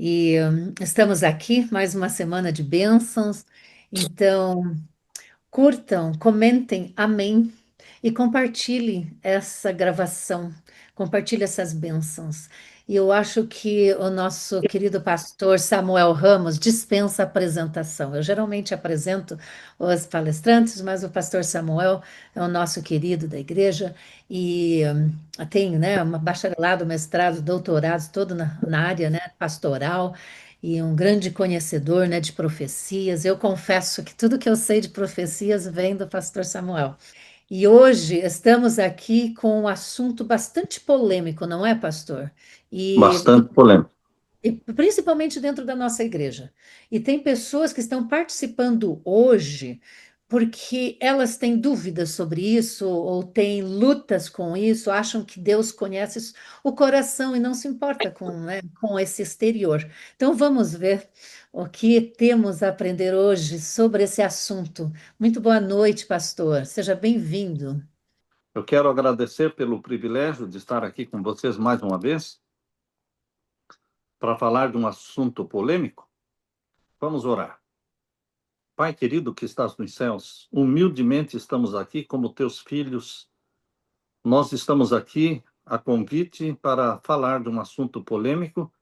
E estamos aqui mais uma semana de bênçãos. Então, curtam, comentem, amém e compartilhem essa gravação, compartilhe essas bênçãos. E eu acho que o nosso querido pastor Samuel Ramos dispensa apresentação. Eu geralmente apresento os palestrantes, mas o pastor Samuel é o nosso querido da igreja e tem, né, uma bacharelado, mestrado, doutorado, todo na área, né, pastoral e um grande conhecedor, né, de profecias. Eu confesso que tudo que eu sei de profecias vem do pastor Samuel. E hoje estamos aqui com um assunto bastante polêmico, não é, pastor? E, Bastante polêmico. e principalmente dentro da nossa igreja. E tem pessoas que estão participando hoje porque elas têm dúvidas sobre isso, ou têm lutas com isso, acham que Deus conhece o coração e não se importa com, né, com esse exterior. Então vamos ver o que temos a aprender hoje sobre esse assunto. Muito boa noite, pastor. Seja bem-vindo. Eu quero agradecer pelo privilégio de estar aqui com vocês mais uma vez para falar de um assunto polêmico. Vamos orar. Pai querido que estás nos céus, humildemente estamos aqui como teus filhos. Nós estamos aqui a convite para falar de um assunto polêmico,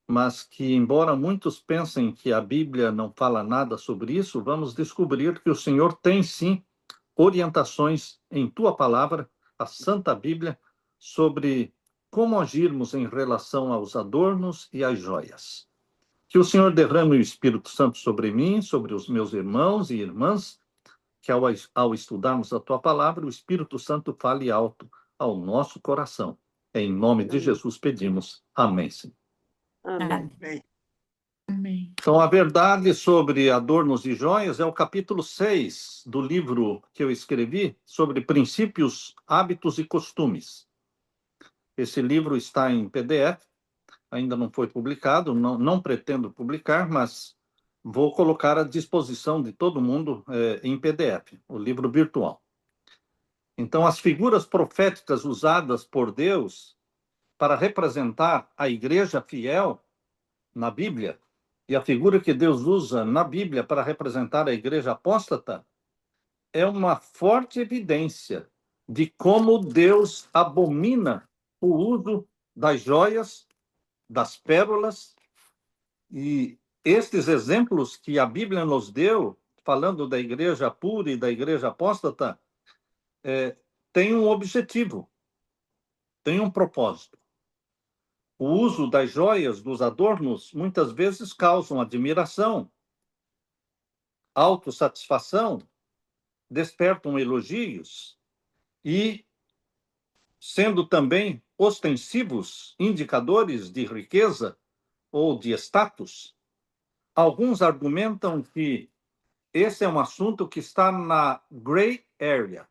mas que, embora muitos pensem que a Bíblia não fala nada sobre isso, vamos descobrir que o Senhor tem sim orientações em tua palavra, a Santa Bíblia, sobre como agirmos em relação aos adornos e às joias. Que o Senhor derrame o Espírito Santo sobre mim, sobre os meus irmãos e irmãs, que ao estudarmos a tua palavra, o Espírito Santo fale alto ao nosso coração. Em nome de Jesus pedimos. Amém, Senhor. Amém. Amém. Então, a verdade sobre adornos e joias é o capítulo 6 do livro que eu escrevi sobre princípios, hábitos e costumes. Esse livro está em PDF, ainda não foi publicado, não pretendo publicar, mas vou colocar à disposição de todo mundo em PDF, o livro virtual. Então, as figuras proféticas usadas por Deus para representar a igreja fiel na Bíblia e a figura que Deus usa na Bíblia para representar a igreja apóstata é uma forte evidência de como Deus abomina o uso das joias, das pérolas, e estes exemplos que a Bíblia nos deu, falando da igreja pura e da igreja apóstata, tem um objetivo, tem um propósito. O uso das joias, dos adornos, muitas vezes causam admiração, autossatisfação, despertam elogios e, sendo também ostensivos indicadores de riqueza ou de status, alguns argumentam que esse é um assunto que está na gray area.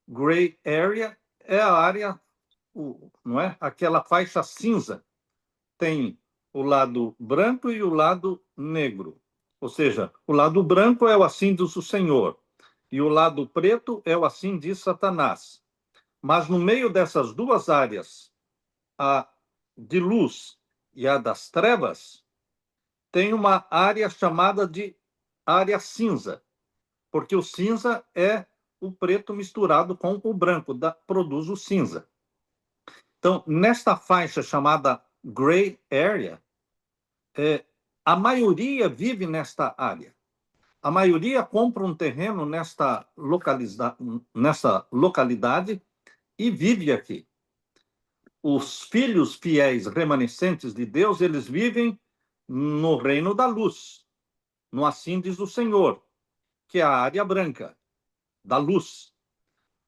Gray area é a área, não é? Aquela faixa cinza. Tem o lado branco e o lado negro. Ou seja, o lado branco é o assim diz o Senhor, e o lado preto é o assim diz Satanás. Mas no meio dessas duas áreas, a de luz e a das trevas, tem uma área chamada de área cinza, porque o cinza é o preto misturado com o branco, produz o cinza. Então, nesta faixa chamada gray area, a maioria vive nesta área. A maioria compra um terreno nessa localidade e vive aqui. Os filhos fiéis remanescentes de Deus, eles vivem no reino da luz, no assim diz o Senhor, que é a área branca, da luz.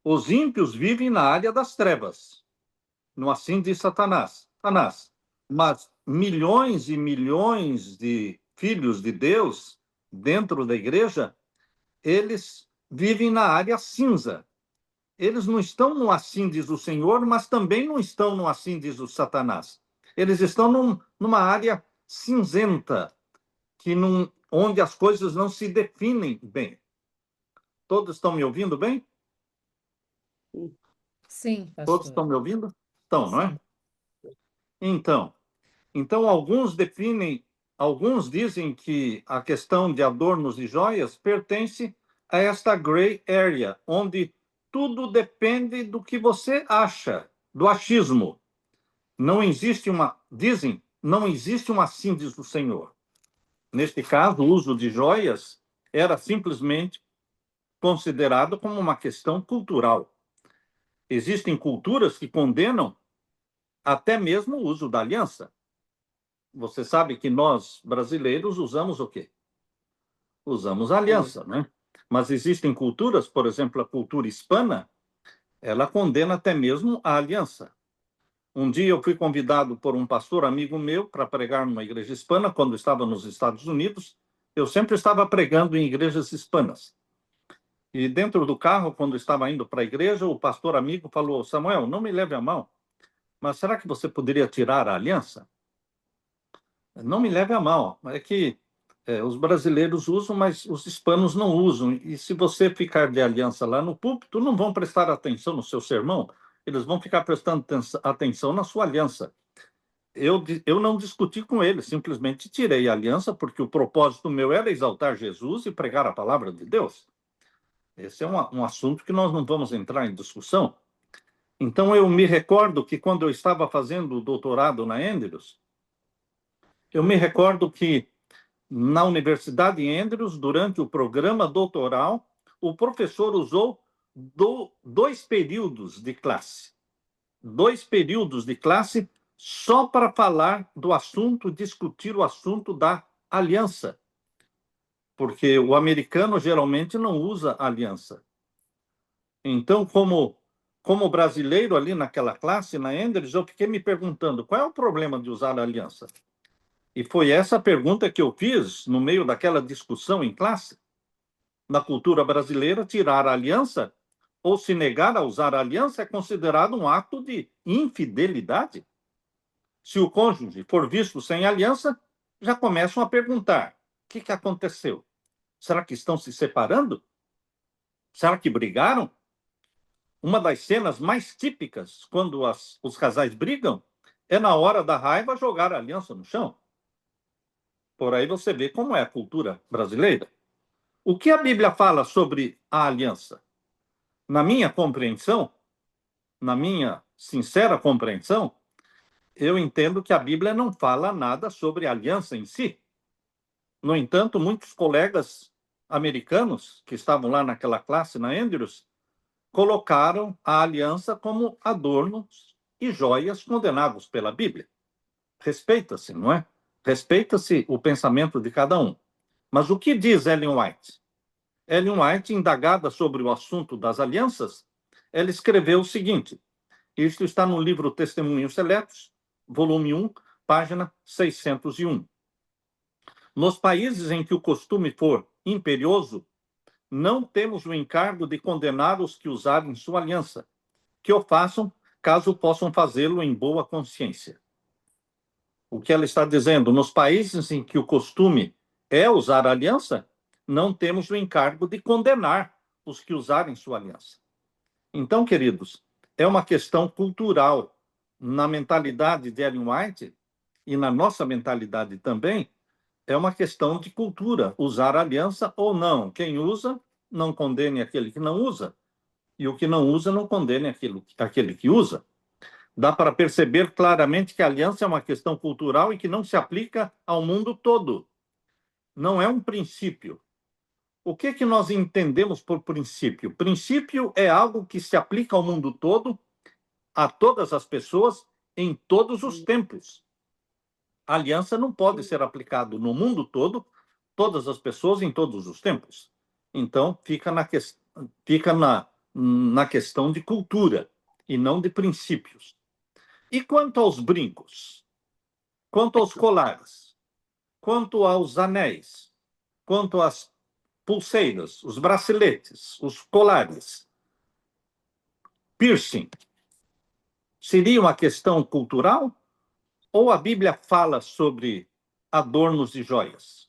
Os ímpios vivem na área das trevas, no assim diz Satanás. Mas milhões e milhões de filhos de Deus dentro da igreja, eles vivem na área cinza. Eles não estão no assim diz o Senhor, mas também não estão no assim diz o Satanás. Eles estão numa área cinzenta, onde as coisas não se definem bem. Todos estão me ouvindo bem? Sim, Todos pastor. estão me ouvindo? Estão, não é? Sim. Então, Então, alguns dizem que a questão de adornos e joias pertence a esta gray area, onde tudo depende do que você acha, do achismo. Não existe uma assim, diz o Senhor. Neste caso, o uso de joias era simplesmente considerado como uma questão cultural. Existem culturas que condenam até mesmo o uso da aliança. Você sabe que nós, brasileiros, usamos o quê? Usamos a aliança, né? Mas existem culturas, por exemplo, a cultura hispana, ela condena até mesmo a aliança. Um dia eu fui convidado por um pastor amigo meu para pregar numa igreja hispana, quando estava nos Estados Unidos. Eu sempre estava pregando em igrejas hispanas. E dentro do carro, quando estava indo para a igreja, o pastor amigo falou: Samuel, não me leve a mão, mas será que você poderia tirar a aliança? Não me leve a mal, é que os brasileiros usam, mas os hispanos não usam. E se você ficar de aliança lá no púlpito, não vão prestar atenção no seu sermão, eles vão ficar prestando atenção na sua aliança. Eu não discuti com ele, simplesmente tirei a aliança, porque o propósito meu era exaltar Jesus e pregar a palavra de Deus. Esse é um assunto que nós não vamos entrar em discussão. Então, eu me recordo que quando eu estava fazendo o doutorado na Andrews, eu me recordo que na Universidade Andrews, durante o programa doutoral, o professor usou 2 períodos de classe. 2 períodos de classe só para falar do assunto, discutir o assunto da aliança. Porque o americano geralmente não usa aliança. Então, como brasileiro ali naquela classe, na Andrews, eu fiquei me perguntando qual é o problema de usar a aliança. E foi essa pergunta que eu fiz no meio daquela discussão em classe. Na cultura brasileira, tirar a aliança ou se negar a usar a aliança é considerado um ato de infidelidade. Se o cônjuge for visto sem aliança, já começam a perguntar: o que aconteceu? Será que estão se separando? Será que brigaram? Uma das cenas mais típicas quando os casais brigam é na hora da raiva jogar a aliança no chão. Por aí você vê como é a cultura brasileira. O que a Bíblia fala sobre a aliança? Na minha compreensão, na minha sincera compreensão, eu entendo que a Bíblia não fala nada sobre a aliança em si. No entanto, muitos colegas americanos que estavam lá naquela classe na Andrews colocaram a aliança como adornos e joias condenados pela Bíblia. Respeita-se, não é? Respeita-se o pensamento de cada um. Mas o que diz Ellen White? Ellen White, indagada sobre o assunto das alianças, ela escreveu o seguinte: isto está no livro Testemunhos Seletos, volume 1, página 601. Nos países em que o costume for imperioso, não temos o encargo de condenar os que usarem sua aliança, que o façam, caso possam fazê-lo em boa consciência. O que ela está dizendo? Nos países em que o costume é usar a aliança, não temos o encargo de condenar os que usarem sua aliança. Então, queridos, é uma questão cultural. Na mentalidade de Ellen White e na nossa mentalidade também, é uma questão de cultura, usar aliança ou não. Quem usa, não condene aquele que não usa, e o que não usa, não condene aquele que usa. Dá para perceber claramente que a aliança é uma questão cultural e que não se aplica ao mundo todo. Não é um princípio. O que nós entendemos por princípio? Princípio é algo que se aplica ao mundo todo, a todas as pessoas, em todos os tempos. A aliança não pode ser aplicada no mundo todo, todas as pessoas, em todos os tempos. Então, fica na questão de cultura e não de princípios. E quanto aos brincos? Quanto aos colares? Quanto aos anéis? Quanto às pulseiras, os braceletes, os colares? Piercing? Seria uma questão cultural? Ou a Bíblia fala sobre adornos e joias?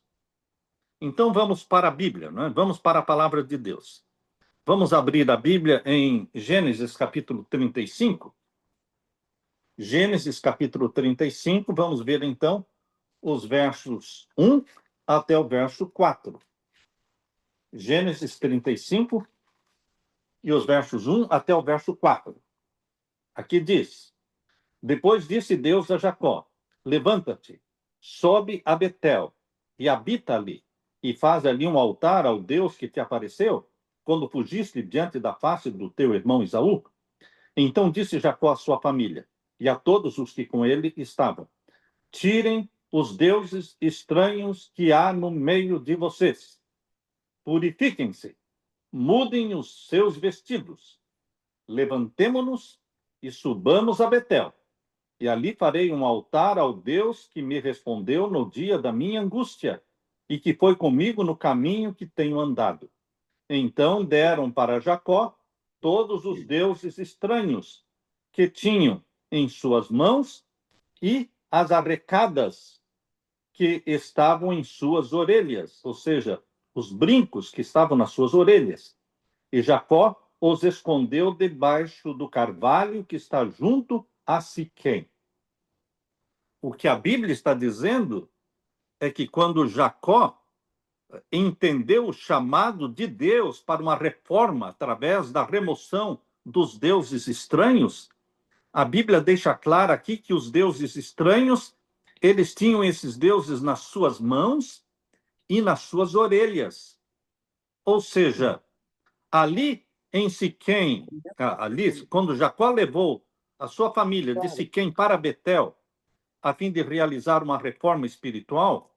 Então vamos para a Bíblia, né? Vamos para a palavra de Deus. Vamos abrir a Bíblia em Gênesis capítulo 35. Gênesis capítulo 35, vamos ver então os versos 1 até o verso 4. Gênesis 35 e os versos 1 até o verso 4. Aqui diz: Depois disse Deus a Jacó: Levanta-te, sobe a Betel e habita ali, e faz ali um altar ao Deus que te apareceu, quando fugiste diante da face do teu irmão Esaú. Então disse Jacó à sua família e a todos os que com ele estavam: Tirem os deuses estranhos que há no meio de vocês. Purifiquem-se, mudem os seus vestidos. Levantemo-nos e subamos a Betel. E ali farei um altar ao Deus que me respondeu no dia da minha angústia e que foi comigo no caminho que tenho andado. Então deram para Jacó todos os deuses estranhos que tinham em suas mãos e as arrecadas que estavam em suas orelhas, ou seja, os brincos que estavam nas suas orelhas. E Jacó os escondeu debaixo do carvalho que está junto a Siquém. O que a Bíblia está dizendo é que quando Jacó entendeu o chamado de Deus para uma reforma através da remoção dos deuses estranhos, a Bíblia deixa claro aqui que os deuses estranhos, eles tinham esses deuses nas suas mãos e nas suas orelhas. Ou seja, ali em Siquém, ali, quando Jacó levou a sua família de Siquém para Betel, a fim de realizar uma reforma espiritual,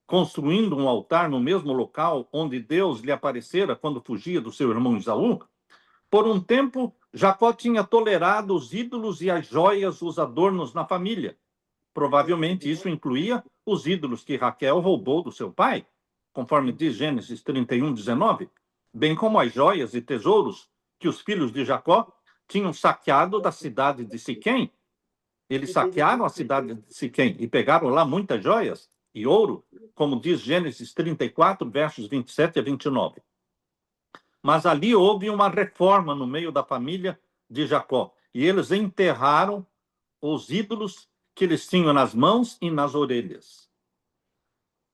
construindo um altar no mesmo local onde Deus lhe aparecera quando fugia do seu irmão Esaú, por um tempo, Jacó tinha tolerado os ídolos e as joias, os adornos na família. Provavelmente isso incluía os ídolos que Raquel roubou do seu pai, conforme diz Gênesis 31, 19, bem como as joias e tesouros que os filhos de Jacó tinham saqueado da cidade de Siquém. Eles saquearam a cidade de Siquém e pegaram lá muitas joias e ouro, como diz Gênesis 34, versos 27 a 29. Mas ali houve uma reforma no meio da família de Jacó, e eles enterraram os ídolos que eles tinham nas mãos e nas orelhas.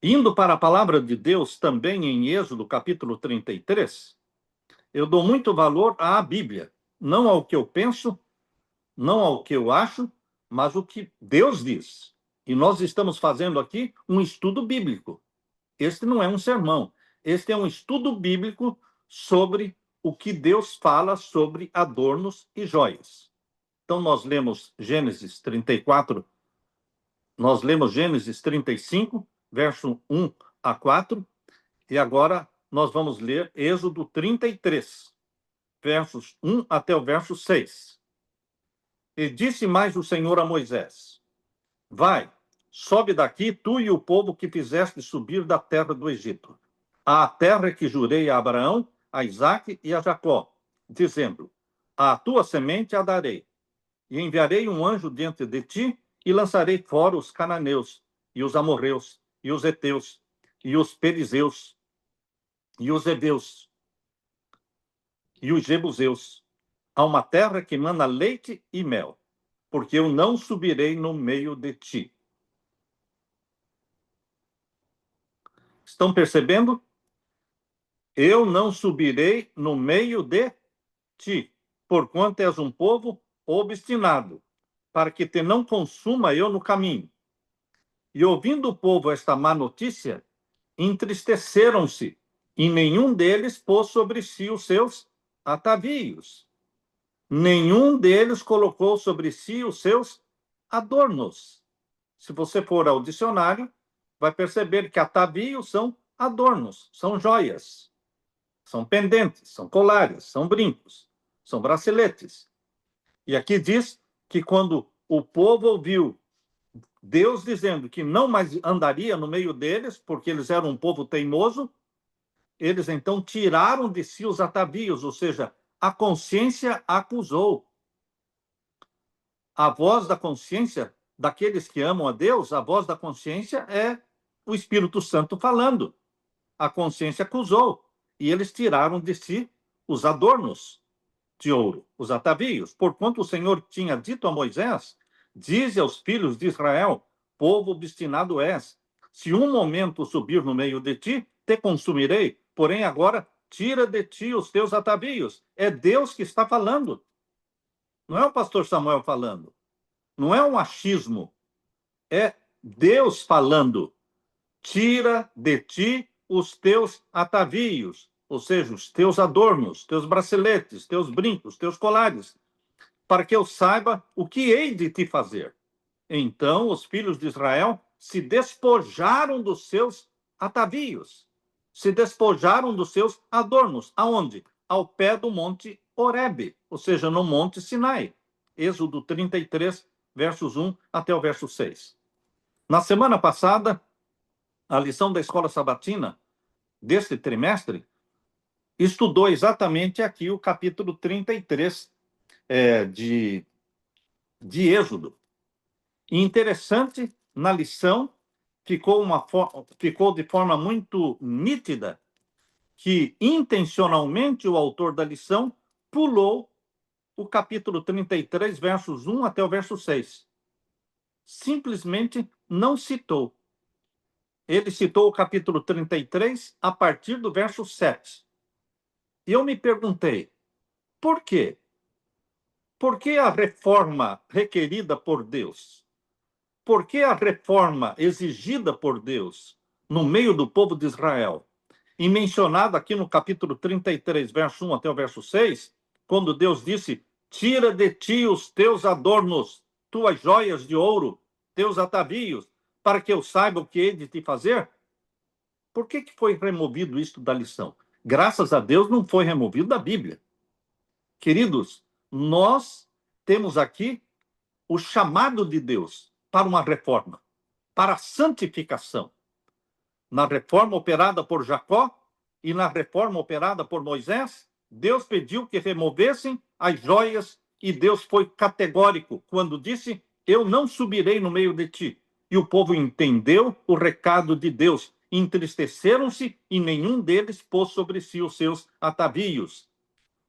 Indo para a palavra de Deus também em Êxodo, capítulo 33, eu dou muito valor à Bíblia, não ao que eu penso, não ao que eu acho, mas o que Deus diz. E nós estamos fazendo aqui um estudo bíblico. Este não é um sermão, este é um estudo bíblico sobre o que Deus fala sobre adornos e joias. Então, nós lemos Gênesis 34, nós lemos Gênesis 35, verso 1 a 4, e agora nós vamos ler Êxodo 33, versos 1 até o verso 6. E disse mais o Senhor a Moisés: Vai, sobe daqui, tu e o povo que fizeste subir da terra do Egito, à terra que jurei a Abraão, a Isaque e a Jacó, dizendo: A tua semente a darei, e enviarei um anjo diante de ti, e lançarei fora os cananeus, e os amorreus, e os heteus, e os perizeus, e os heveus, e os jebuseus, a uma terra que mana leite e mel, porque eu não subirei no meio de ti. Estão percebendo? Eu não subirei no meio de ti, porquanto és um povo obstinado, para que te não consuma eu no caminho. E ouvindo o povo esta má notícia, entristeceram-se, e nenhum deles pôs sobre si os seus atavios. Nenhum deles colocou sobre si os seus adornos. Se você for ao dicionário, vai perceber que atavios são adornos, são joias, são pendentes, são colares, são brincos, são braceletes. E aqui diz que quando o povo ouviu Deus dizendo que não mais andaria no meio deles, porque eles eram um povo teimoso, eles então tiraram de si os atavios, ou seja, a consciência acusou. A voz da consciência daqueles que amam a Deus, a voz da consciência é o Espírito Santo falando. A consciência acusou, e eles tiraram de si os adornos de ouro, os atavios, porquanto o Senhor tinha dito a Moisés Dize aos filhos de Israel, povo obstinado és, se um momento subir no meio de ti, te consumirei, porém agora tira de ti os teus atavios. É Deus que está falando. Não é o pastor Samuel falando. Não é um achismo. É Deus falando. Tira de ti os teus atavios, ou seja, os teus adornos, teus braceletes, teus brincos, teus colares, para que eu saiba o que hei de te fazer. Então os filhos de Israel se despojaram dos seus atavios, se despojaram dos seus adornos. Aonde? Ao pé do monte Horebe, ou seja, no monte Sinai. Êxodo 33, versos 1 até o verso 6. Na semana passada, a lição da escola sabatina deste trimestre estudou exatamente aqui o capítulo 33 de Êxodo. E interessante, na lição, ficou de forma muito nítida que, intencionalmente, o autor da lição pulou o capítulo 33, versos 1 até o verso 6. Simplesmente não citou. Ele citou o capítulo 33 a partir do verso 7. E eu me perguntei, por quê? Por que a reforma requerida por Deus? Por que a reforma exigida por Deus no meio do povo de Israel, e mencionada aqui no capítulo 33, verso 1 até o verso 6, quando Deus disse, tira de ti os teus adornos, tuas joias de ouro, teus atavios, para que eu saiba o que hei de te fazer? Por que foi removido isto da lição? Graças a Deus não foi removido da Bíblia. Queridos, nós temos aqui o chamado de Deus para uma reforma, para a santificação. Na reforma operada por Jacó e na reforma operada por Moisés, Deus pediu que removessem as joias e Deus foi categórico quando disse, eu não subirei no meio de ti. E o povo entendeu o recado de Deus, entristeceram-se e nenhum deles pôs sobre si os seus atavios.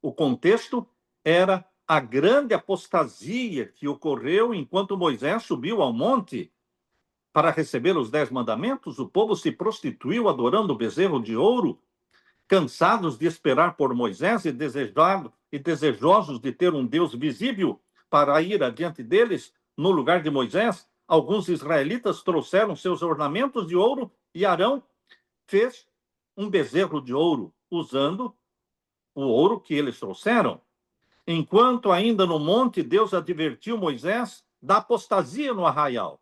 O contexto era a grande apostasia que ocorreu enquanto Moisés subiu ao monte para receber os 10 mandamentos. O povo se prostituiu adorando o bezerro de ouro, cansados de esperar por Moisés e desejosos de ter um Deus visível para ir adiante deles no lugar de Moisés. Alguns israelitas trouxeram seus ornamentos de ouro e Arão fez um bezerro de ouro usando o ouro que eles trouxeram. Enquanto ainda no monte, Deus advertiu Moisés da apostasia no arraial.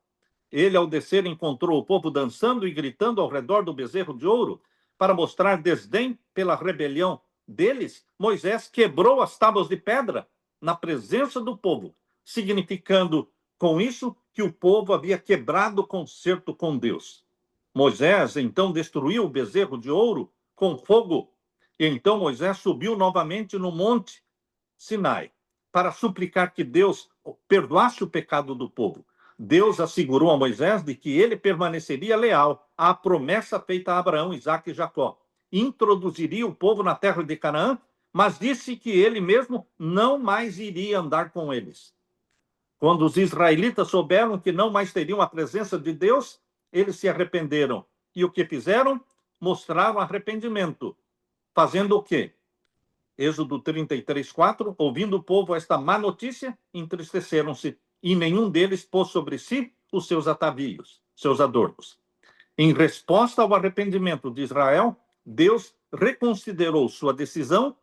Ele, ao descer, encontrou o povo dançando e gritando ao redor do bezerro de ouro. Para mostrar desdém pela rebelião deles, Moisés quebrou as tábuas de pedra na presença do povo, significando com isso que o povo havia quebrado o concerto com Deus. Moisés, então, destruiu o bezerro de ouro com fogo. E então Moisés subiu novamente no monte Sinai para suplicar que Deus perdoasse o pecado do povo. Deus assegurou a Moisés de que ele permaneceria leal à promessa feita a Abraão, Isaque e Jacó. Introduziria o povo na terra de Canaã, mas disse que ele mesmo não mais iria andar com eles. Quando os israelitas souberam que não mais teriam a presença de Deus, eles se arrependeram. E o que fizeram? Mostraram arrependimento. Fazendo o quê? Êxodo 33, 4, ouvindo o povo esta má notícia, entristeceram-se, e nenhum deles pôs sobre si os seus atavios, seus adornos. Em resposta ao arrependimento de Israel, Deus reconsiderou sua decisão,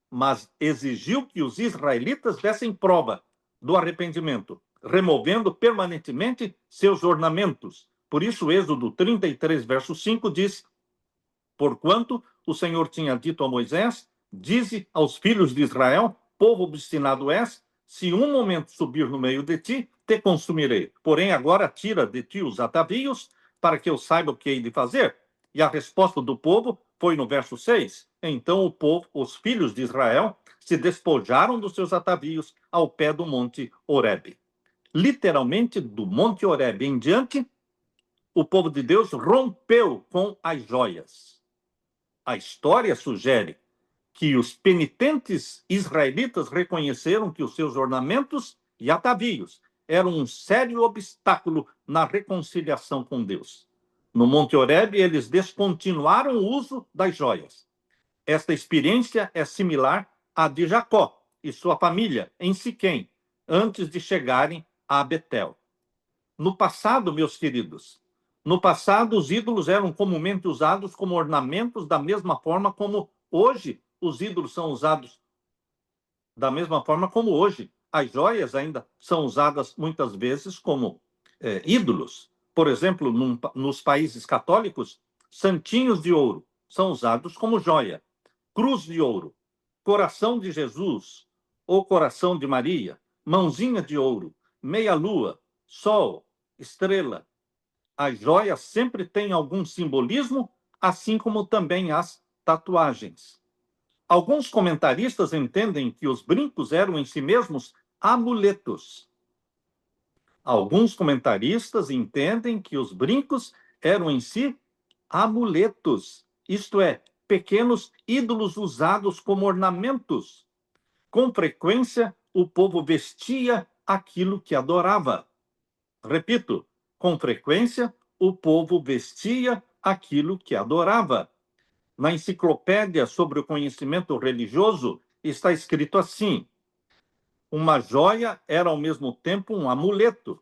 mas exigiu que os israelitas dessem prova do arrependimento, removendo permanentemente seus ornamentos. Por isso, Êxodo 33, verso 5 diz, porquanto o Senhor tinha dito a Moisés, dize aos filhos de Israel, povo obstinado és, se um momento subir no meio de ti, te consumirei. Porém, agora tira de ti os atavios, para que eu saiba o que hei de fazer. E a resposta do povo foi no verso 6. Então o povo, os filhos de Israel, se despojaram dos seus atavios ao pé do monte Horebe. Literalmente, do monte Horebe em diante, o povo de Deus rompeu com as joias. A história sugere que os penitentes israelitas reconheceram que os seus ornamentos e atavios eram um sério obstáculo na reconciliação com Deus. No Monte Horebe, eles descontinuaram o uso das joias. Esta experiência é similar à de Jacó e sua família em Siquém, antes de chegarem a Betel. No passado, meus queridos, no passado os ídolos eram comumente usados como ornamentos da mesma forma como hoje os ídolos são usados da mesma forma como hoje. As joias ainda são usadas muitas vezes como ídolos. Por exemplo, nos países católicos, santinhos de ouro são usados como joia. Cruz de ouro, coração de Jesus ou coração de Maria, mãozinha de ouro, meia-lua, sol, estrela. As joias sempre têm algum simbolismo, assim como também as tatuagens. Alguns comentaristas entendem que os brincos eram em si mesmos amuletos. Alguns comentaristas entendem que os brincos eram em si amuletos, isto é, pequenos ídolos usados como ornamentos. Com frequência, o povo vestia aquilo que adorava. Repito, com frequência, o povo vestia aquilo que adorava. Na enciclopédia sobre o conhecimento religioso, está escrito assim: uma joia era ao mesmo tempo um amuleto.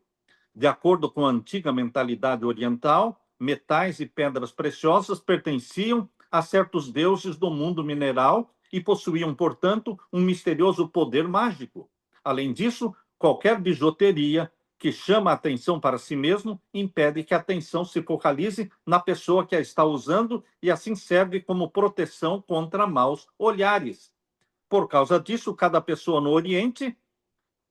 De acordo com a antiga mentalidade oriental, metais e pedras preciosas pertenciam a certos deuses do mundo mineral e possuíam, portanto, um misterioso poder mágico. Além disso, qualquer bijuteria que chama a atenção para si mesmo impede que a atenção se focalize na pessoa que a está usando e assim serve como proteção contra maus olhares. Por causa disso, cada pessoa no Oriente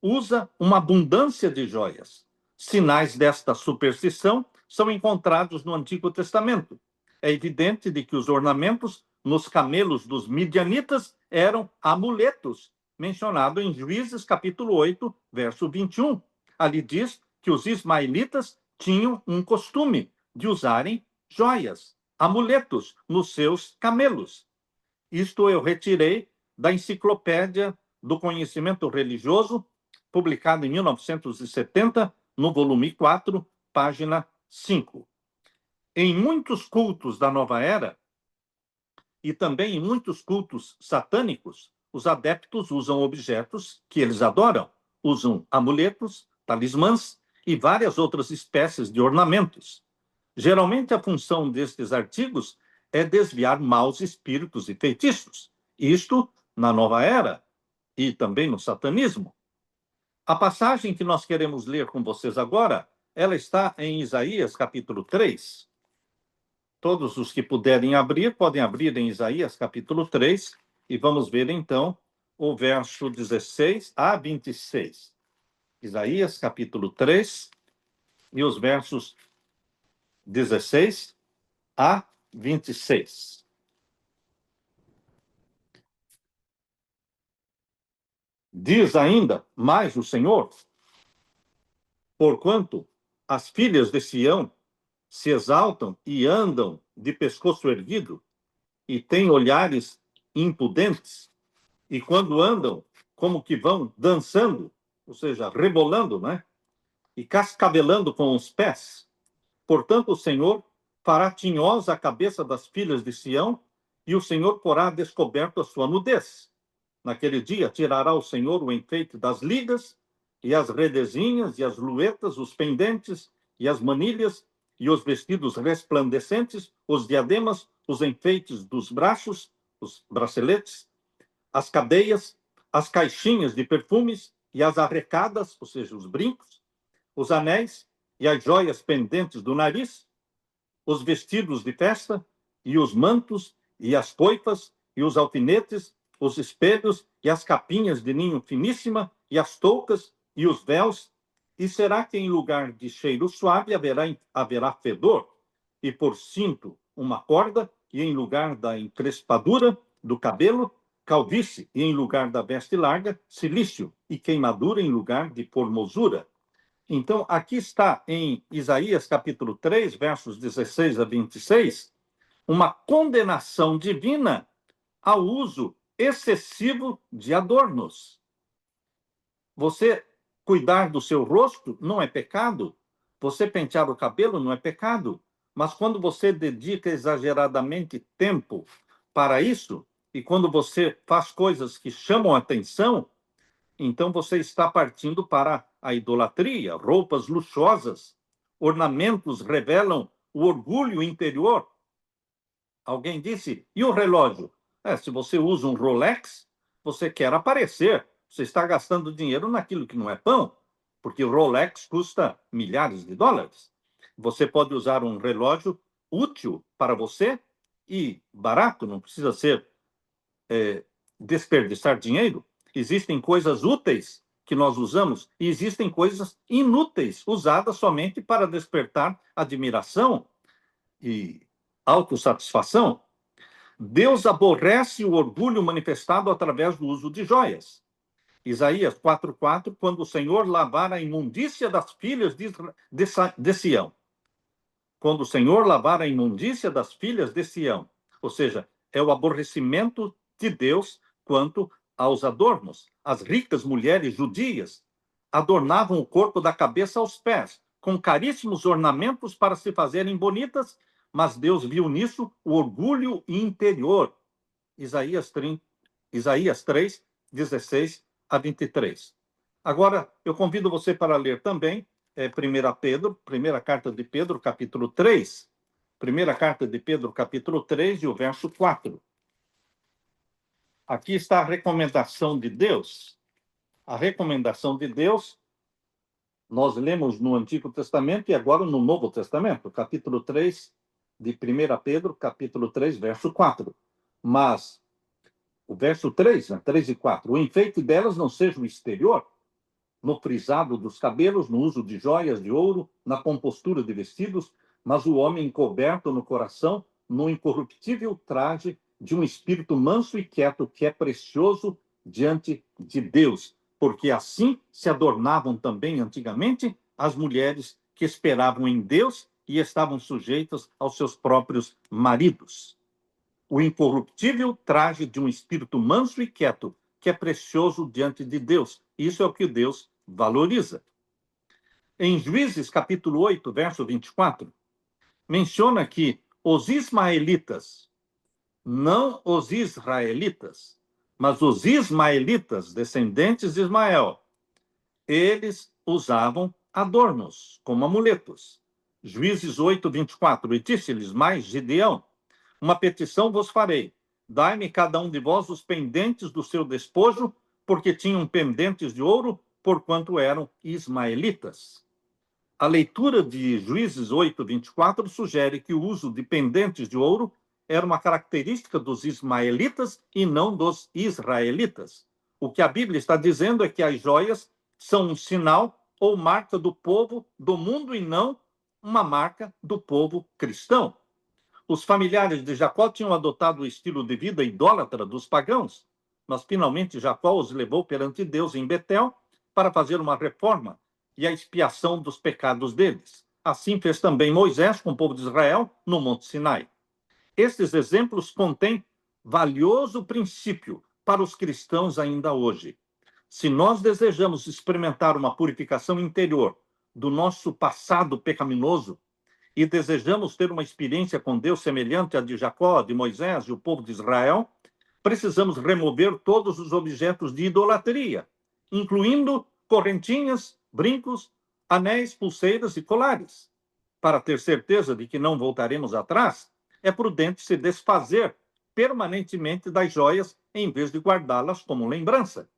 usa uma abundância de joias. Sinais desta superstição são encontrados no Antigo Testamento. É evidente de que os ornamentos nos camelos dos midianitas eram amuletos, mencionado em Juízes capítulo 8, verso 21. Ali diz que os ismaelitas tinham um costume de usarem joias, amuletos, nos seus camelos. Isto eu retirei da Enciclopédia do Conhecimento Religioso, publicado em 1970, no volume 4, página 5. Em muitos cultos da Nova Era, e também em muitos cultos satânicos, os adeptos usam objetos que eles adoram. Usam amuletos, talismãs e várias outras espécies de ornamentos. Geralmente, a função destes artigos é desviar maus espíritos e feitiços. Isto na Nova Era e também no satanismo. A passagem que nós queremos ler com vocês agora, ela está em Isaías, capítulo 3. Todos os que puderem abrir, podem abrir em Isaías, capítulo 3, e vamos ver, então, o verso 16 a 26. Isaías, capítulo 3, e os versos 16 a 26. Diz ainda mais o Senhor: porquanto as filhas de Sião se exaltam e andam de pescoço erguido, e têm olhares impudentes, e quando andam, como que vão dançando, ou seja, rebolando, né? E cascabelando com os pés. Portanto, o Senhor fará tinhosa a cabeça das filhas de Sião, e o Senhor porá descoberto a sua nudez. Naquele dia tirará o Senhor o enfeite das ligas, e as redezinhas, e as luetas, os pendentes, e as manilhas, e os vestidos resplandecentes, os diademas, os enfeites dos braços, os braceletes, as cadeias, as caixinhas de perfumes, e as arrecadas, ou seja, os brincos, os anéis, e as joias pendentes do nariz, os vestidos de festa, e os mantos, e as coifas, e os alfinetes, os espelhos, e as capinhas de ninho finíssima, e as toucas, e os véus. E será que em lugar de cheiro suave haverá fedor? E por cinto uma corda, e em lugar da encrespadura do cabelo, calvície, e em lugar da veste larga, cilício, e queimadura em lugar de formosura. Então, aqui está em Isaías capítulo 3, versos 16 a 26, uma condenação divina ao uso excessivo de adornos. Você cuidar do seu rosto não é pecado. Você pentear o cabelo não é pecado. Mas quando você dedica exageradamente tempo para isso, e quando você faz coisas que chamam a atenção, então você está partindo para a idolatria. Roupas luxuosas, ornamentos revelam o orgulho interior. Alguém disse, e o relógio? Se você usa um Rolex, você quer aparecer. Você está gastando dinheiro naquilo que não é pão, porque o Rolex custa milhares de dólares. Você pode usar um relógio útil para você e barato, não precisa ser desperdiçar dinheiro. Existem coisas úteis que nós usamos e existem coisas inúteis, usadas somente para despertar admiração e autossatisfação. Deus aborrece o orgulho manifestado através do uso de joias. Isaías 4:4, quando o Senhor lavar a imundícia das filhas de Sião. Quando o Senhor lavar a imundícia das filhas de Sião. Ou seja, é o aborrecimento de Deus quanto aos adornos. As ricas mulheres judias adornavam o corpo da cabeça aos pés, com caríssimos ornamentos para se fazerem bonitas, mas Deus viu nisso o orgulho interior. Isaías 3, 16 a 23. Agora, eu convido você para ler também 1 Pedro, primeira carta de Pedro, capítulo 3. Primeira carta de Pedro, capítulo 3, e o verso 4. Aqui está a recomendação de Deus. A recomendação de Deus, nós lemos no Antigo Testamento e agora no Novo Testamento, capítulo 3 de 1 Pedro, capítulo 3, verso 4. Mas o verso 3, 3 e 4, o enfeite delas não seja o exterior, no frisado dos cabelos, no uso de joias de ouro, na compostura de vestidos, mas o homem encoberto no coração, no incorruptível traje de um espírito manso e quieto, que é precioso diante de Deus. Porque assim se adornavam também antigamente as mulheres que esperavam em Deus e estavam sujeitas aos seus próprios maridos. O incorruptível traje de um espírito manso e quieto, que é precioso diante de Deus. Isso é o que Deus valoriza. Em Juízes, capítulo 8, verso 24, menciona que os ismaelitas, não os israelitas, mas os ismaelitas, descendentes de Ismael, eles usavam adornos, como amuletos. Juízes 8, 24, e disse-lhes mais Gideão, uma petição vos farei, dai-me cada um de vós os pendentes do seu despojo, porque tinham pendentes de ouro, porquanto eram ismaelitas. A leitura de Juízes 8, 24 sugere que o uso de pendentes de ouro era uma característica dos ismaelitas e não dos israelitas. O que a Bíblia está dizendo é que as joias são um sinal ou marca do povo do mundo e não uma marca do povo cristão. Os familiares de Jacó tinham adotado o estilo de vida idólatra dos pagãos, mas finalmente Jacó os levou perante Deus em Betel para fazer uma reforma e a expiação dos pecados deles. Assim fez também Moisés com o povo de Israel no Monte Sinai. Estes exemplos contêm valioso princípio para os cristãos ainda hoje. Se nós desejamos experimentar uma purificação interior do nosso passado pecaminoso e desejamos ter uma experiência com Deus semelhante à de Jacó, de Moisés e o povo de Israel, precisamos remover todos os objetos de idolatria, incluindo correntinhas, brincos, anéis, pulseiras e colares. Para ter certeza de que não voltaremos atrás, é prudente se desfazer permanentemente das joias em vez de guardá-las como lembrança.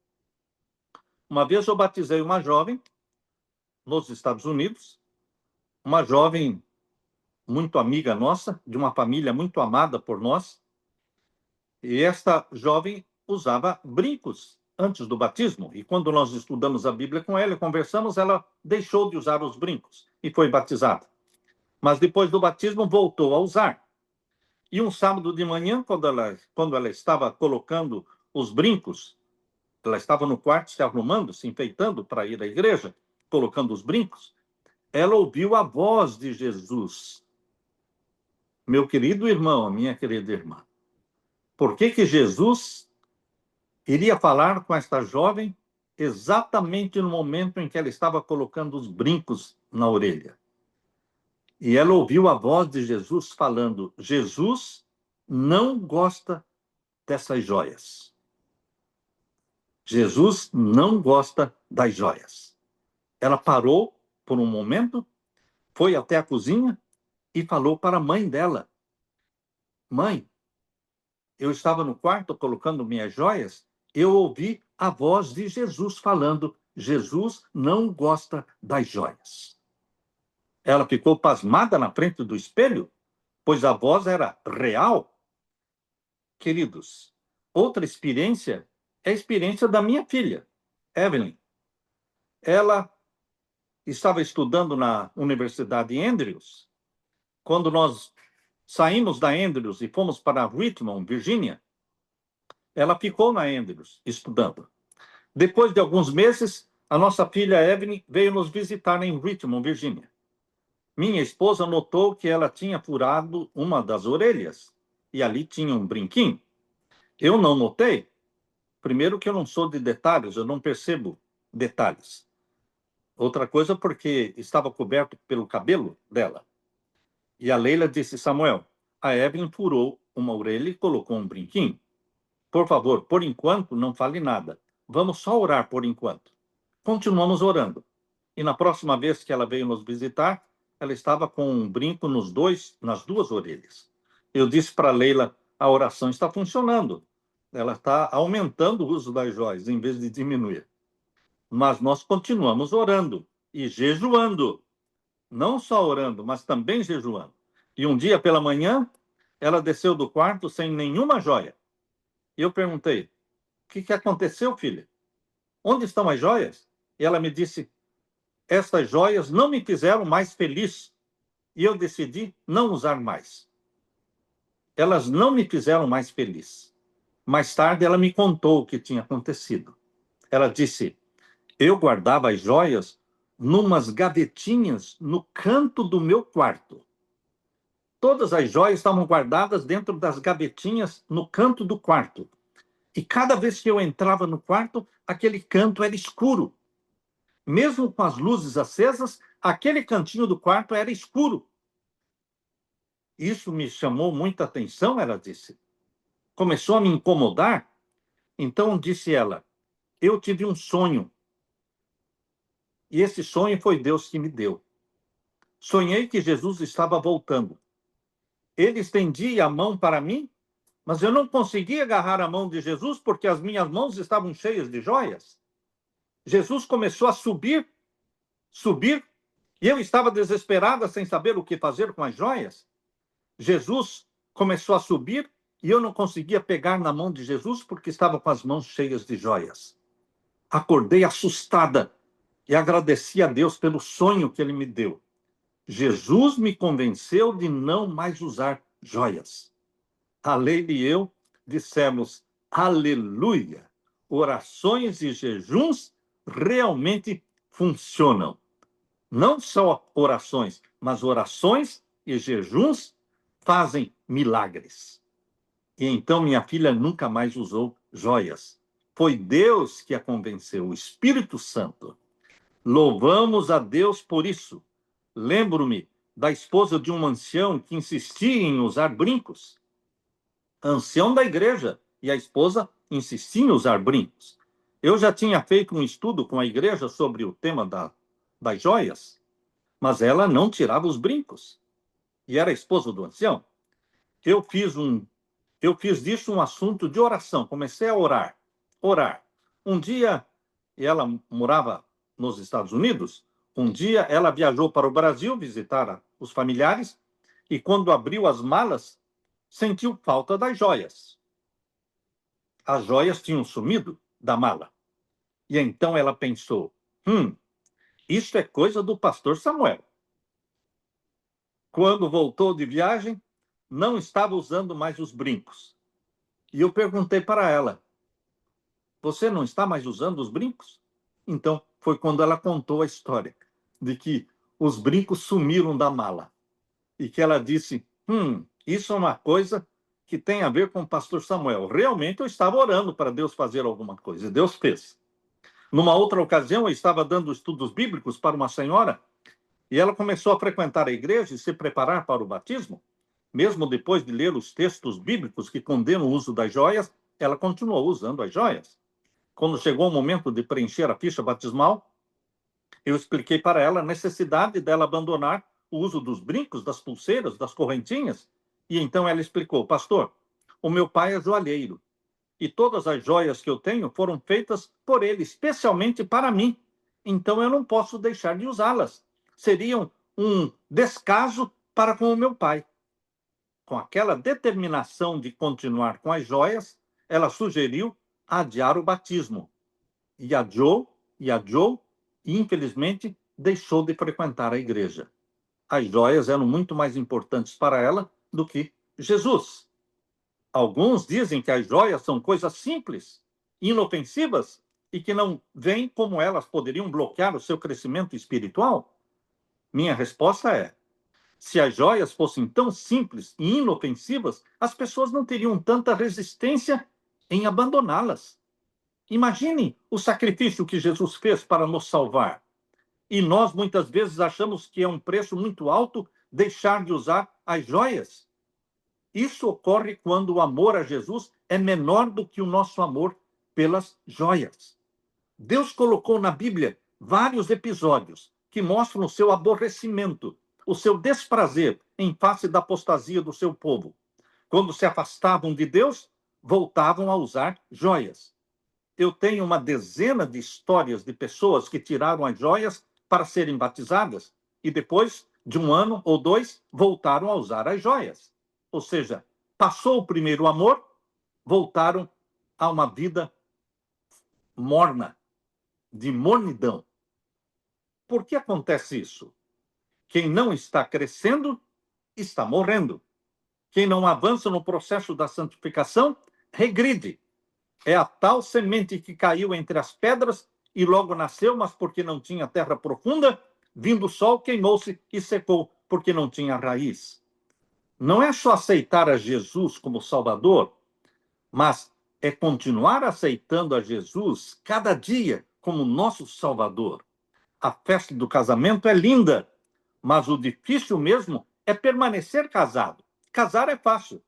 Uma vez eu batizei uma jovem nos Estados Unidos, uma jovem muito amiga nossa, de uma família muito amada por nós, e esta jovem usava brincos antes do batismo, e quando nós estudamos a Bíblia com ela, conversamos, ela deixou de usar os brincos e foi batizada. Mas depois do batismo voltou a usar. E um sábado de manhã, quando ela estava colocando os brincos, ela estava no quarto se arrumando, se enfeitando para ir à igreja, colocando os brincos, ela ouviu a voz de Jesus. Meu querido irmão, minha querida irmã, por que Jesus iria falar com esta jovem exatamente no momento em que ela estava colocando os brincos na orelha. E ela ouviu a voz de Jesus falando: Jesus não gosta dessas joias. Jesus não gosta das joias. Ela parou por um momento, foi até a cozinha e falou para a mãe dela: Mãe, eu estava no quarto colocando minhas joias, eu ouvi a voz de Jesus falando: Jesus não gosta das joias. Ela ficou pasmada na frente do espelho, pois a voz era real. Queridos, outra experiência é a experiência da minha filha, Evelyn. Ela estava estudando na Universidade Andrews. Quando nós saímos da Andrews e fomos para Richmond, Virgínia, ela ficou na Andrews estudando. Depois de alguns meses, a nossa filha Evelyn veio nos visitar em Richmond, Virgínia. Minha esposa notou que ela tinha furado uma das orelhas e ali tinha um brinquinho. Eu não notei. Primeiro que eu não sou de detalhes, eu não percebo detalhes. Outra coisa porque estava coberto pelo cabelo dela. E a Leila disse: Samuel, a Evelyn furou uma orelha e colocou um brinquinho. Por favor, por enquanto, não fale nada. Vamos só orar por enquanto. Continuamos orando. E na próxima vez que ela veio nos visitar, ela estava com um brinco nas duas orelhas. Eu disse para a Leila: a oração está funcionando. Ela está aumentando o uso das joias, em vez de diminuir. Mas nós continuamos orando e jejuando. Não só orando, mas também jejuando. E um dia pela manhã, ela desceu do quarto sem nenhuma joia. E eu perguntei: o que aconteceu, filha? Onde estão as joias? E ela me disse: essas joias não me fizeram mais feliz. E eu decidi não usar mais. Elas não me fizeram mais feliz. Mais tarde, ela me contou o que tinha acontecido. Ela disse: eu guardava as joias numas gavetinhas no canto do meu quarto. Todas as joias estavam guardadas dentro das gavetinhas no canto do quarto. E cada vez que eu entrava no quarto, aquele canto era escuro. Mesmo com as luzes acesas, aquele cantinho do quarto era escuro. Isso me chamou muita atenção, ela disse. Começou a me incomodar. Então, disse ela, eu tive um sonho. E esse sonho foi Deus que me deu. Sonhei que Jesus estava voltando. Ele estendia a mão para mim, mas eu não conseguia agarrar a mão de Jesus porque as minhas mãos estavam cheias de joias. Jesus começou a subir, e eu estava desesperada sem saber o que fazer com as joias. Jesus começou a subir e eu não conseguia pegar na mão de Jesus porque estava com as mãos cheias de joias. Acordei assustada e agradeci a Deus pelo sonho que ele me deu. Jesus me convenceu de não mais usar joias. A Leila e eu dissemos: aleluia! Orações e jejuns realmente funcionam. Não só orações, mas orações e jejuns fazem milagres. E então minha filha nunca mais usou joias. Foi Deus que a convenceu, o Espírito Santo. Louvamos a Deus por isso. Lembro-me da esposa de um ancião que insistia em usar brincos. Ancião da igreja, e a esposa insistia em usar brincos. Eu já tinha feito um estudo com a igreja sobre o tema das joias, mas ela não tirava os brincos. E era a esposa do ancião. Eu fiz disso um assunto de oração. Comecei a orar. Um dia, e ela morava nos Estados Unidos, um dia ela viajou para o Brasil visitar os familiares e quando abriu as malas, sentiu falta das joias. As joias tinham sumido da mala. E então ela pensou: isso é coisa do pastor Samuel. Quando voltou de viagem, não estava usando mais os brincos. E eu perguntei para ela: você não está mais usando os brincos? Então, foi quando ela contou a história de que os brincos sumiram da mala. E que ela disse: isso é uma coisa que tem a ver com o pastor Samuel. Realmente eu estava orando para Deus fazer alguma coisa. E Deus fez. Numa outra ocasião, eu estava dando estudos bíblicos para uma senhora e ela começou a frequentar a igreja e se preparar para o batismo. Mesmo depois de ler os textos bíblicos que condenam o uso das joias, ela continuou usando as joias. Quando chegou o momento de preencher a ficha batismal, eu expliquei para ela a necessidade dela abandonar o uso dos brincos, das pulseiras, das correntinhas. E então ela explicou: pastor, o meu pai é joalheiro e todas as joias que eu tenho foram feitas por ele, especialmente para mim. Então eu não posso deixar de usá-las. Seriam um descaso para com o meu pai. Com aquela determinação de continuar com as joias, ela sugeriu adiar o batismo. E adiou, e infelizmente deixou de frequentar a igreja. As joias eram muito mais importantes para ela do que Jesus. Alguns dizem que as joias são coisas simples, inofensivas, e que não veem como elas poderiam bloquear o seu crescimento espiritual. Minha resposta é: se as joias fossem tão simples e inofensivas, as pessoas não teriam tanta resistência em abandoná-las. Imaginem o sacrifício que Jesus fez para nos salvar. E nós, muitas vezes, achamos que é um preço muito alto deixar de usar as joias. Isso ocorre quando o amor a Jesus é menor do que o nosso amor pelas joias. Deus colocou na Bíblia vários episódios que mostram o seu aborrecimento, o seu desprazer em face da apostasia do seu povo. Quando se afastavam de Deus, voltavam a usar joias. Eu tenho uma dezena de histórias de pessoas que tiraram as joias para serem batizadas e depois de 1 ano ou 2 voltaram a usar as joias. Ou seja, passou o primeiro amor, voltaram a uma vida morna, de mornidão. Por que acontece isso? Quem não está crescendo, está morrendo. Quem não avança no processo da santificação, regride. É a tal semente que caiu entre as pedras e logo nasceu, mas porque não tinha terra profunda, vindo o sol, queimou-se e secou, porque não tinha raiz. Não é só aceitar a Jesus como Salvador, mas é continuar aceitando a Jesus cada dia como nosso Salvador. A festa do casamento é linda, mas o difícil mesmo é permanecer casado. Casar é fácil.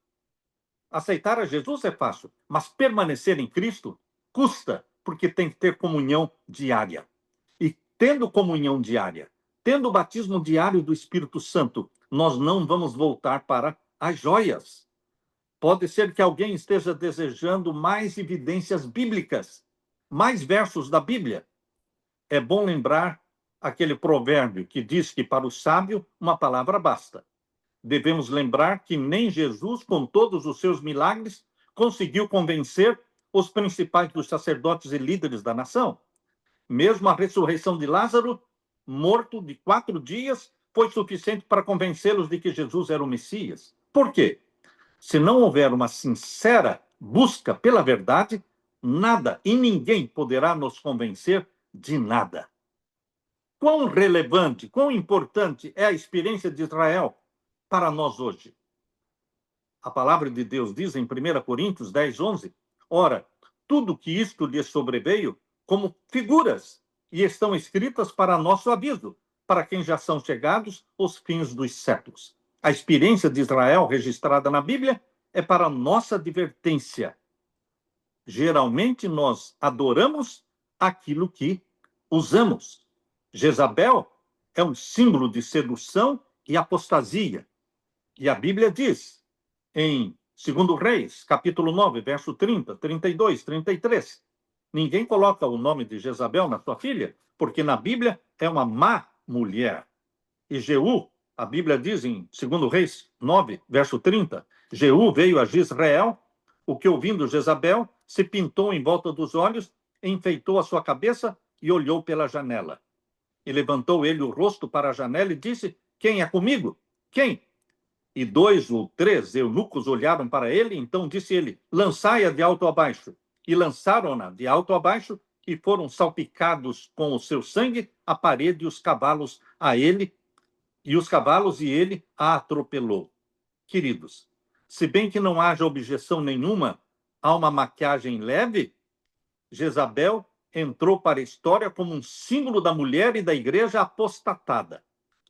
Aceitar a Jesus é fácil, mas permanecer em Cristo custa, porque tem que ter comunhão diária. E tendo comunhão diária, tendo o batismo diário do Espírito Santo, nós não vamos voltar para as joias. Pode ser que alguém esteja desejando mais evidências bíblicas, mais versos da Bíblia. É bom lembrar aquele provérbio que diz que para o sábio uma palavra basta. Devemos lembrar que nem Jesus, com todos os seus milagres, conseguiu convencer os principais dos sacerdotes e líderes da nação. Mesmo a ressurreição de Lázaro, morto de 4 dias, foi suficiente para convencê-los de que Jesus era o Messias. Por quê? Se não houver uma sincera busca pela verdade, nada e ninguém poderá nos convencer de nada. Quão relevante, quão importante é a experiência de Israel para nós hoje? A palavra de Deus diz em 1 Coríntios 10, 11, ora, tudo que isto lhes sobreveio como figuras e estão escritas para nosso aviso, para quem já são chegados os fins dos séculos. A experiência de Israel registrada na Bíblia é para nossa advertência. Geralmente nós adoramos aquilo que usamos. Jezabel é um símbolo de sedução e apostasia. E a Bíblia diz, em 2 Reis, capítulo 9, verso 30, 32, 33, ninguém coloca o nome de Jezabel na sua filha, porque na Bíblia é uma má mulher. E Jeú, a Bíblia diz em 2 Reis 9, verso 30, Jeú veio a Jezreel, o que ouvindo Jezabel, se pintou em volta dos olhos, enfeitou a sua cabeça e olhou pela janela. E levantou ele o rosto para a janela e disse, quem é comigo? Quem? E 2 ou 3 eunucos olharam para ele, então disse ele, lançai-a de alto a baixo. E lançaram-na de alto a baixo e foram salpicados com o seu sangue a parede e os cavalos a ele, e os cavalos e ele a atropelou. Queridos, se bem que não haja objeção nenhuma a uma maquiagem leve, Jezabel entrou para a história como um símbolo da mulher e da igreja apostatada.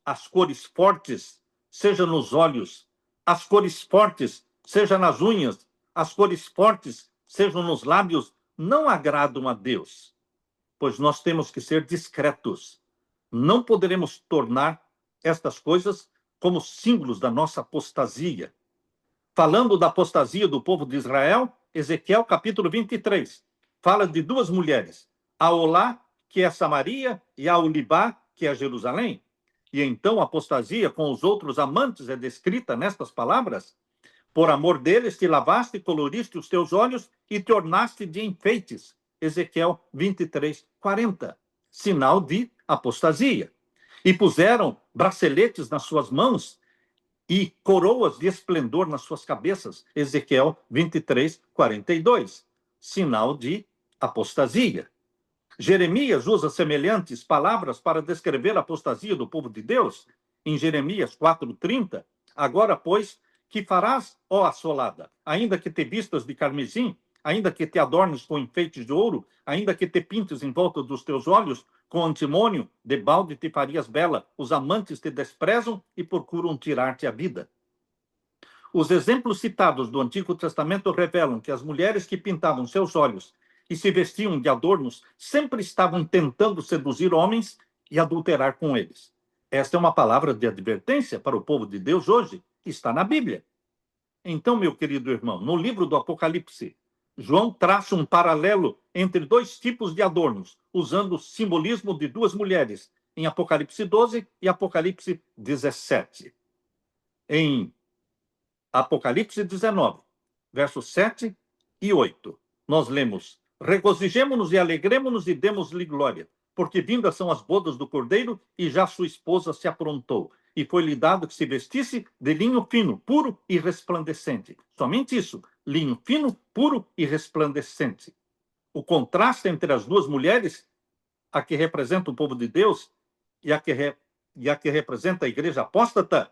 As cores fortes, seja nos olhos, as cores fortes, seja nas unhas, as cores fortes, sejam nos lábios, não agradam a Deus, pois nós temos que ser discretos. Não poderemos tornar estas coisas como símbolos da nossa apostasia. Falando da apostasia do povo de Israel, Ezequiel capítulo 23, fala de duas mulheres, a Olá, que é Samaria, e a Olibá, que é Jerusalém. E então a apostasia com os outros amantes é descrita nestas palavras: por amor deles te lavaste e coloriste os teus olhos e te ornaste de enfeites. Ezequiel 23, 40. Sinal de apostasia. E puseram braceletes nas suas mãos e coroas de esplendor nas suas cabeças. Ezequiel 23, 42. Sinal de apostasia. Jeremias usa semelhantes palavras para descrever a apostasia do povo de Deus. Em Jeremias 4:30, agora, pois, que farás, ó assolada? Ainda que te vistas de carmesim, ainda que te adornes com enfeites de ouro, ainda que te pintes em volta dos teus olhos com antimônio, debalde te farias bela. Os amantes te desprezam e procuram tirar-te a vida. Os exemplos citados do Antigo Testamento revelam que as mulheres que pintavam seus olhos e se vestiam de adornos sempre estavam tentando seduzir homens e adulterar com eles. Esta é uma palavra de advertência para o povo de Deus hoje, que está na Bíblia. Então, meu querido irmão, no livro do Apocalipse, João traça um paralelo entre dois tipos de adornos, usando o simbolismo de duas mulheres, em Apocalipse 12 e Apocalipse 17. Em Apocalipse 19, versos 7 e 8, nós lemos: regozijemo-nos e alegremo-nos e demos-lhe glória, porque vindas são as bodas do Cordeiro e já sua esposa se aprontou. E foi-lhe dado que se vestisse de linho fino, puro e resplandecente. Somente isso, linho fino, puro e resplandecente. O contraste entre as duas mulheres, a que representa o povo de Deus e a que representa a igreja apóstata,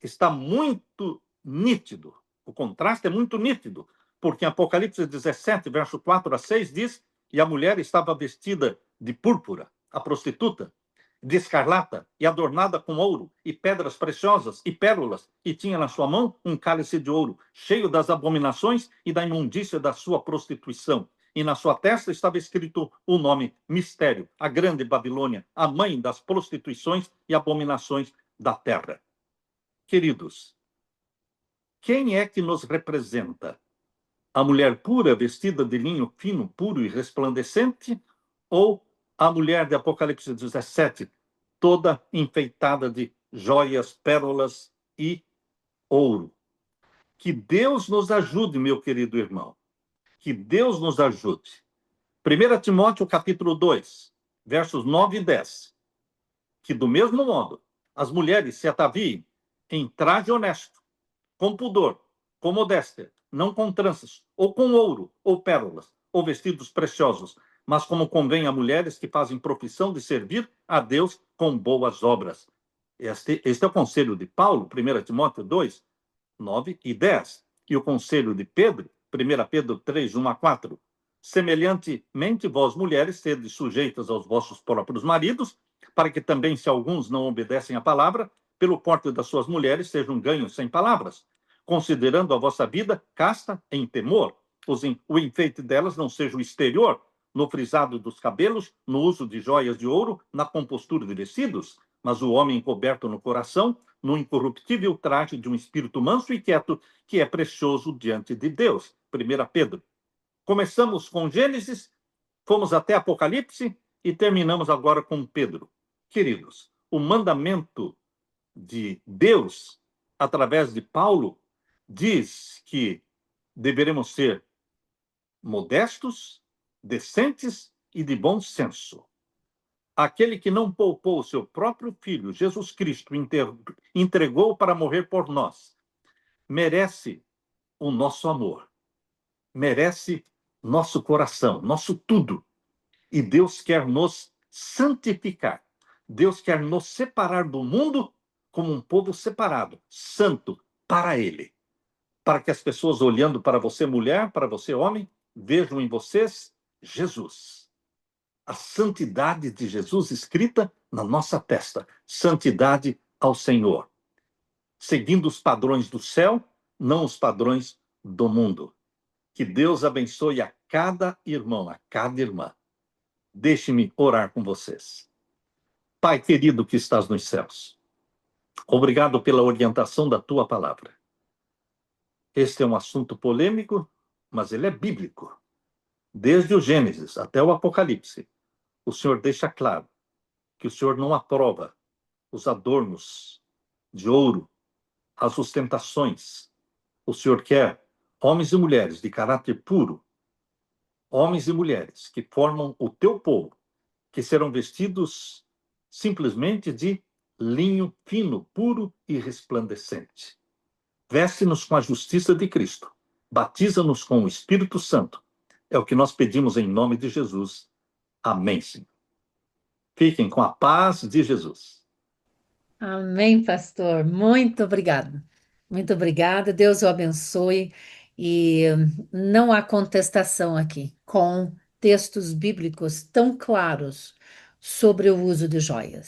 está muito nítido. O contraste é muito nítido, porque em Apocalipse 17, verso 4 a 6, diz: e a mulher estava vestida de púrpura, a prostituta, de escarlata, e adornada com ouro, e pedras preciosas, e pérolas, e tinha na sua mão um cálice de ouro, cheio das abominações e da imundícia da sua prostituição. E na sua testa estava escrito o nome Mistério, a grande Babilônia, a mãe das prostituições e abominações da terra. Queridos, quem é que nos representa? A mulher pura, vestida de linho fino, puro e resplandecente? Ou a mulher de Apocalipse 17, toda enfeitada de joias, pérolas e ouro? Que Deus nos ajude, meu querido irmão. Que Deus nos ajude. 1 Timóteo, capítulo 2, versos 9 e 10. Que, do mesmo modo, as mulheres se ataviem em traje honesto, com pudor, com modéstia, não com tranças, ou com ouro, ou pérolas, ou vestidos preciosos, mas como convém a mulheres que fazem profissão de servir a Deus com boas obras. Este é o conselho de Paulo, 1 Timóteo 2, 9 e 10. E o conselho de Pedro, 1 Pedro 3, 1 a 4. Semelhantemente, vós, mulheres, sede sujeitas aos vossos próprios maridos, para que também, se alguns não obedecem à palavra, pelo porte das suas mulheres sejam ganhos sem palavras, considerando a vossa vida casta em temor. O enfeite delas não seja o exterior, no frisado dos cabelos, no uso de joias de ouro, na compostura de vestidos, mas o homem encoberto no coração, no incorruptível traje de um espírito manso e quieto, que é precioso diante de Deus. 1 Pedro. Começamos com Gênesis, fomos até Apocalipse e terminamos agora com Pedro. Queridos, o mandamento de Deus, através de Paulo, diz que deveremos ser modestos, decentes e de bom senso. Aquele que não poupou o seu próprio filho, Jesus Cristo, entregou para morrer por nós, merece o nosso amor, merece nosso coração, nosso tudo. E Deus quer nos santificar. Deus quer nos separar do mundo como um povo separado, santo, para Ele. Para que as pessoas, olhando para você, mulher, para você, homem, vejam em vocês Jesus. a santidade de Jesus escrita na nossa testa. Santidade ao Senhor. Seguindo os padrões do céu, não os padrões do mundo. Que Deus abençoe a cada irmão, a cada irmã. Deixe-me orar com vocês. Pai querido que estás nos céus, obrigado pela orientação da tua palavra. Este é um assunto polêmico, mas ele é bíblico. Desde o Gênesis até o Apocalipse, o Senhor deixa claro que o Senhor não aprova os adornos de ouro, as ostentações. O Senhor quer homens e mulheres de caráter puro, homens e mulheres que formam o teu povo, que serão vestidos simplesmente de linho fino, puro e resplandecente. Veste-nos com a justiça de Cristo. Batiza-nos com o Espírito Santo. É o que nós pedimos em nome de Jesus. Amém, Senhor. Fiquem com a paz de Jesus. Amém, pastor. Muito obrigada. Muito obrigada. Deus o abençoe. E não há contestação aqui com textos bíblicos tão claros sobre o uso de joias.